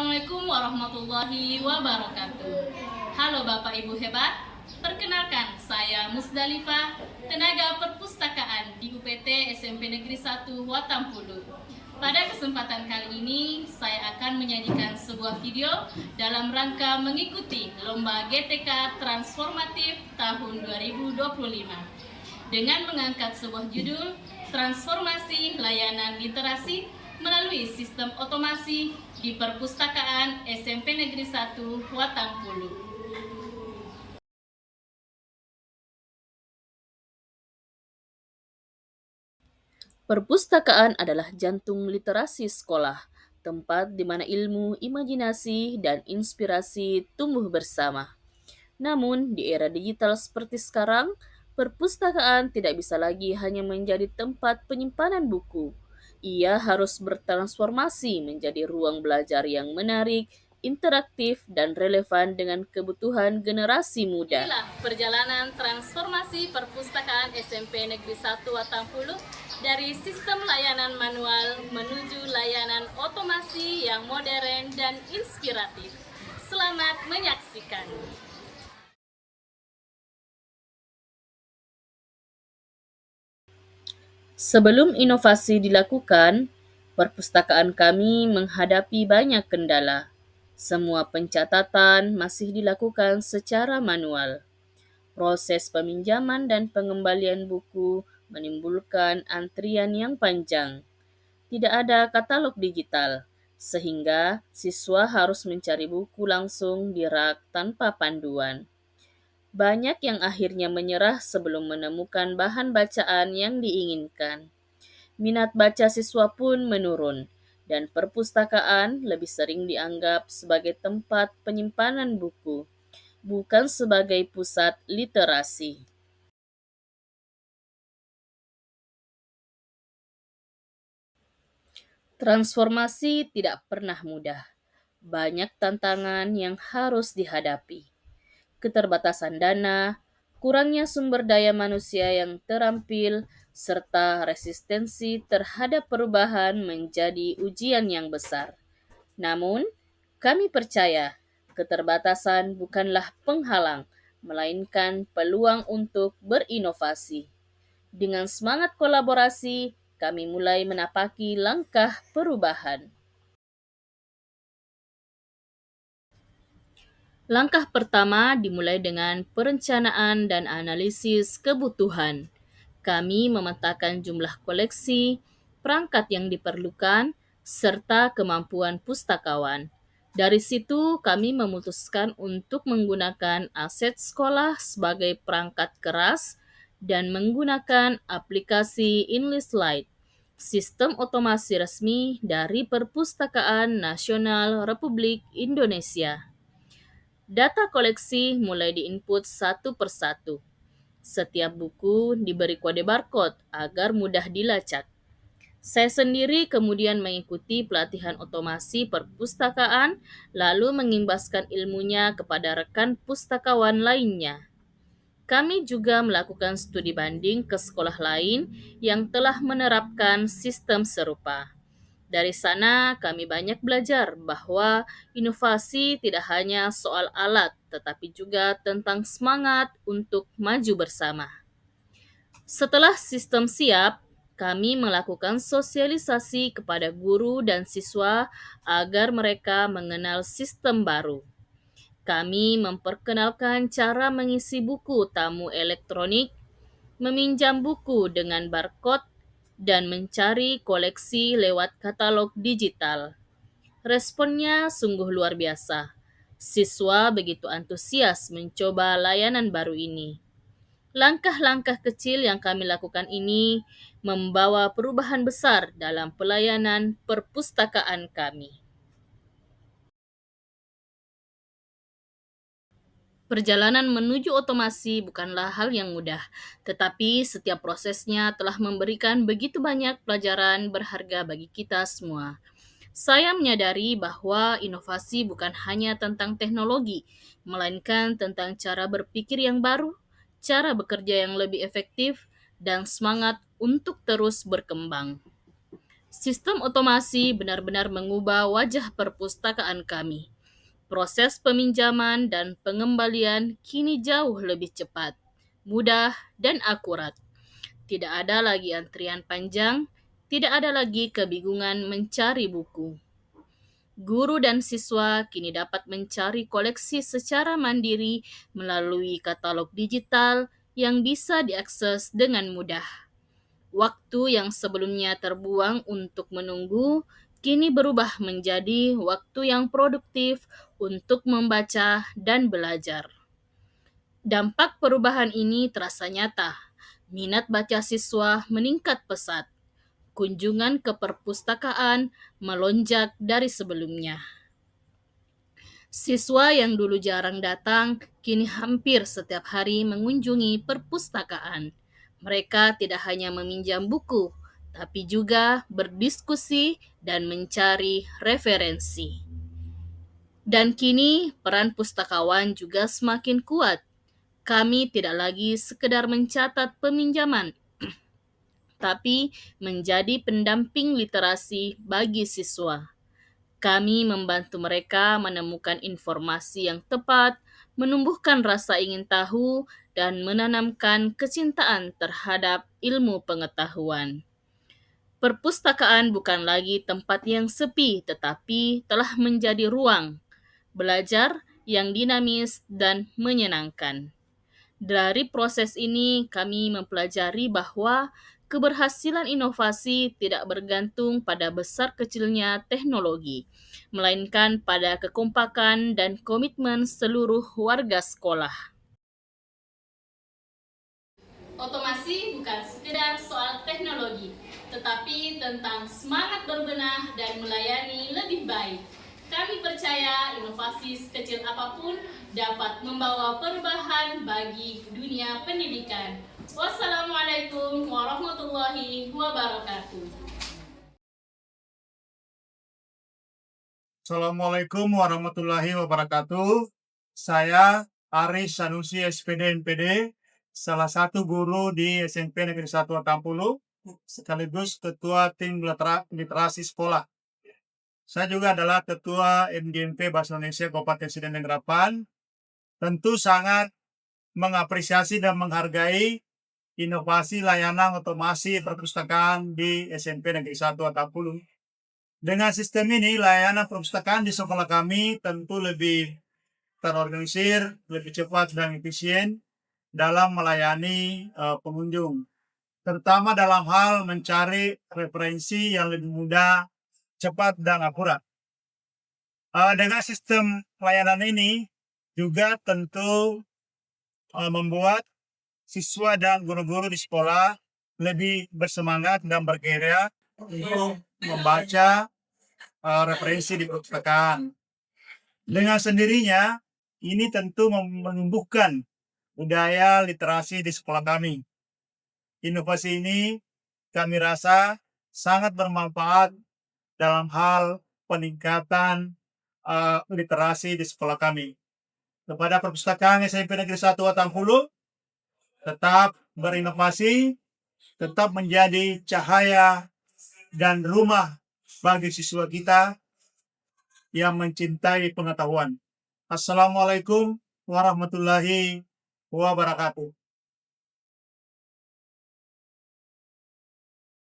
Assalamualaikum warahmatullahi wabarakatuh. Halo Bapak Ibu hebat, perkenalkan saya Musdalifah, tenaga perpustakaan di UPT SMP Negeri 1 Watampulu. Pada kesempatan kali ini, saya akan menyajikan sebuah video dalam rangka mengikuti Lomba GTK Transformatif tahun 2025 dengan mengangkat sebuah judul Transformasi Layanan Literasi melalui Sistem Otomasi di Perpustakaan SMP Negeri 1 Watampulu. Perpustakaan adalah jantung literasi sekolah, tempat di mana ilmu, imajinasi, dan inspirasi tumbuh bersama. Namun, di era digital seperti sekarang, perpustakaan tidak bisa lagi hanya menjadi tempat penyimpanan buku. Ia harus bertransformasi menjadi ruang belajar yang menarik, interaktif, dan relevan dengan kebutuhan generasi muda. Inilah perjalanan transformasi perpustakaan SMP Negeri 1 Watampulu dari sistem layanan manual menuju layanan otomasi yang modern dan inspiratif. Selamat menyaksikan. Sebelum inovasi dilakukan, perpustakaan kami menghadapi banyak kendala. Semua pencatatan masih dilakukan secara manual. Proses peminjaman dan pengembalian buku menimbulkan antrian yang panjang. Tidak ada katalog digital, sehingga siswa harus mencari buku langsung di rak tanpa panduan. Banyak yang akhirnya menyerah sebelum menemukan bahan bacaan yang diinginkan. Minat baca siswa pun menurun, dan perpustakaan lebih sering dianggap sebagai tempat penyimpanan buku, bukan sebagai pusat literasi. Transformasi tidak pernah mudah. Banyak tantangan yang harus dihadapi. Keterbatasan dana, kurangnya sumber daya manusia yang terampil, serta resistensi terhadap perubahan menjadi ujian yang besar. Namun, kami percaya keterbatasan bukanlah penghalang, melainkan peluang untuk berinovasi. Dengan semangat kolaborasi, kami mulai menapaki langkah perubahan. Langkah pertama dimulai dengan perencanaan dan analisis kebutuhan. Kami memetakan jumlah koleksi, perangkat yang diperlukan, serta kemampuan pustakawan. Dari situ, kami memutuskan untuk menggunakan aset sekolah sebagai perangkat keras dan menggunakan aplikasi Enlist Lite, sistem otomasi resmi dari Perpustakaan Nasional Republik Indonesia. Data koleksi mulai diinput satu persatu. Setiap buku diberi kode barcode agar mudah dilacak. Saya sendiri kemudian mengikuti pelatihan otomasi perpustakaan, lalu mengimbaskan ilmunya kepada rekan pustakawan lainnya. Kami juga melakukan studi banding ke sekolah lain yang telah menerapkan sistem serupa. Dari sana, kami banyak belajar bahwa inovasi tidak hanya soal alat, tetapi juga tentang semangat untuk maju bersama. Setelah sistem siap, kami melakukan sosialisasi kepada guru dan siswa agar mereka mengenal sistem baru. Kami memperkenalkan cara mengisi buku tamu elektronik, meminjam buku dengan barcode, dan mencari koleksi lewat katalog digital. Responnya sungguh luar biasa. Siswa begitu antusias mencoba layanan baru ini. Langkah-langkah kecil yang kami lakukan ini membawa perubahan besar dalam pelayanan perpustakaan kami. Perjalanan menuju otomasi bukanlah hal yang mudah, tetapi setiap prosesnya telah memberikan begitu banyak pelajaran berharga bagi kita semua. Saya menyadari bahwa inovasi bukan hanya tentang teknologi, melainkan tentang cara berpikir yang baru, cara bekerja yang lebih efektif, dan semangat untuk terus berkembang. Sistem otomasi benar-benar mengubah wajah perpustakaan kami. Proses peminjaman dan pengembalian kini jauh lebih cepat, mudah, dan akurat. Tidak ada lagi antrian panjang, tidak ada lagi kebingungan mencari buku. Guru dan siswa kini dapat mencari koleksi secara mandiri melalui katalog digital yang bisa diakses dengan mudah. Waktu yang sebelumnya terbuang untuk menunggu, kini berubah menjadi waktu yang produktif untuk membaca dan belajar. Dampak perubahan ini terasa nyata. Minat baca siswa meningkat pesat. Kunjungan ke perpustakaan melonjak dari sebelumnya. Siswa yang dulu jarang datang, kini hampir setiap hari mengunjungi perpustakaan. Mereka tidak hanya meminjam buku, tapi juga berdiskusi dan mencari referensi. Dan kini peran pustakawan juga semakin kuat. Kami tidak lagi sekedar mencatat peminjaman, tapi menjadi pendamping literasi bagi siswa. Kami membantu mereka menemukan informasi yang tepat, menumbuhkan rasa ingin tahu, dan menanamkan kecintaan terhadap ilmu pengetahuan. Perpustakaan bukan lagi tempat yang sepi, tetapi telah menjadi ruang belajar yang dinamis dan menyenangkan. Dari proses ini, kami mempelajari bahwa keberhasilan inovasi tidak bergantung pada besar kecilnya teknologi, melainkan pada kekompakan dan komitmen seluruh warga sekolah. Otomasi bukan sekedar soal teknologi, tetapi tentang semangat berbenah dan melayani lebih baik. Kami percaya inovasi sekecil apapun dapat membawa perubahan bagi dunia pendidikan. Wassalamualaikum warahmatullahi wabarakatuh. Assalamualaikum warahmatullahi wabarakatuh. Saya Aris Sanusi SPD NPD, salah satu guru di SMP Negeri 1 Atampulu, sekaligus ketua tim literasi sekolah. Saya juga adalah ketua MGMP Bahasa Indonesia Kabupaten Siden Denggerapan. Tentu sangat mengapresiasi dan menghargai inovasi layanan otomasi perpustakaan di SMP Negeri 1 Atampulu. Dengan sistem ini, layanan perpustakaan di sekolah kami tentu lebih terorganisir, lebih cepat dan efisien dalam melayani pengunjung, terutama dalam hal mencari referensi yang lebih mudah, cepat, dan akurat. Dengan sistem layanan ini juga tentu membuat siswa dan guru-guru di sekolah lebih bersemangat dan bergairah untuk membaca referensi di perpustakaan. Dengan sendirinya, ini tentu menumbuhkan budaya literasi di sekolah kami. Inovasi ini kami rasa sangat bermanfaat dalam hal peningkatan literasi di sekolah kami. Kepada perpustakaan SMP Negeri 1 Atampulu, tetap berinovasi, tetap menjadi cahaya dan rumah bagi siswa kita yang mencintai pengetahuan. Assalamualaikum warahmatullahi wabarakatuh.